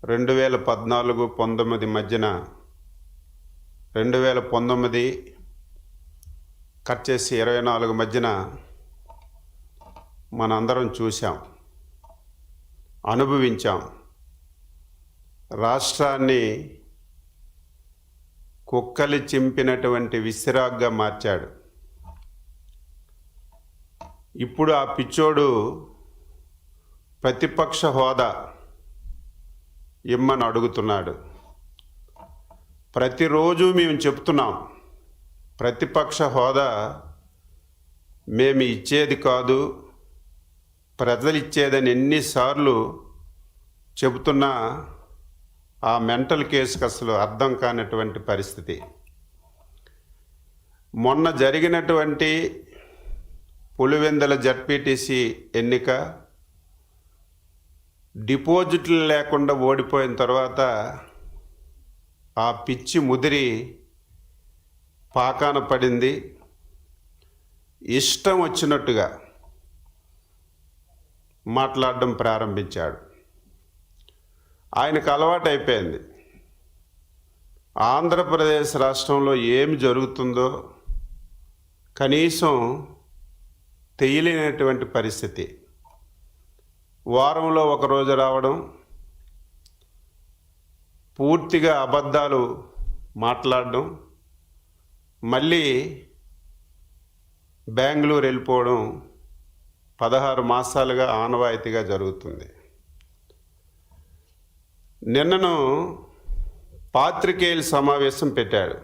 2014-19 మధ్యన 2019 కట్ చేసి 24 మధ్యన మనందరం చూసాం, అనుభవించాం. రాష్ట్రాన్ని కుక్కలి చింపినటువంటి విసిరాగ్గా మార్చాడు. ఇప్పుడు ఆ పిచ్చోడు ప్రతిపక్ష హోదా ఇమ్మని అడుగుతున్నాడు. ప్రతిరోజు మేము చెప్తున్నాం, ప్రతిపక్ష హోదా మేము ఇచ్చేది కాదు, ప్రజలు ఇచ్చేదని ఎన్నిసార్లు చెబుతున్నా ఆ మెంటల్ కేసుకు అసలు అర్థం కానటువంటి పరిస్థితి. మొన్న జరిగినటువంటి పులివెందుల జడ్పీటీసీ ఎన్నిక డిపాజిట్లు లేకుండా ఓడిపోయిన తర్వాత ఆ పిచ్చి ముదిరి పాకాన పడింది. ఇష్టం వచ్చినట్టుగా మాట్లాడడం ప్రారంభించాడు. ఆయనకు అలవాటు అయిపోయింది. ఆంధ్రప్రదేశ్ రాష్ట్రంలో ఏమి జరుగుతుందో కనీసం తెలియలేనటువంటి పరిస్థితి. వారంలో ఒకరోజు రావడం, పూర్తిగా అబద్ధాలు మాట్లాడడం, మళ్ళీ బెంగళూరు వెళ్ళిపోవడం 16 మాసాలుగా ఆనవాయితీగా జరుగుతుంది. నిన్నను పాత్రికేయుల సమావేశం పెట్టాడు.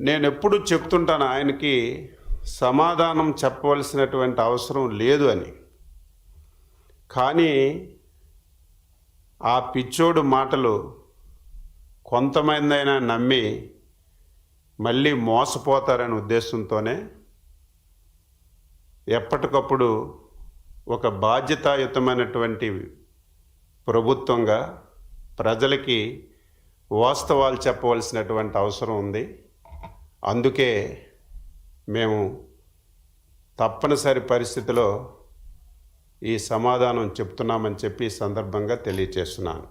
నేను ఎప్పుడు చెప్తుంటాను ఆయనకి సమాధానం చెప్పవలసినటువంటి అవసరం లేదు అని. కానీ ఆ పిచ్చోడు మాటలు కొంతమందైనా నమ్మి మళ్ళీ మోసపోతారనే ఉద్దేశంతోనే ఎప్పటికప్పుడు ఒక బాధ్యతాయుతమైనటువంటి ప్రభుత్వంగా ప్రజలకి వాస్తవాలు చెప్పవలసినటువంటి అవసరం ఉంది. అందుకే మేము తప్పనిసరి పరిస్థితిలో ఈ సమాధానం చెప్తున్నామని చెప్పి ఈ సందర్భంగా తెలియచేస్తున్నాను.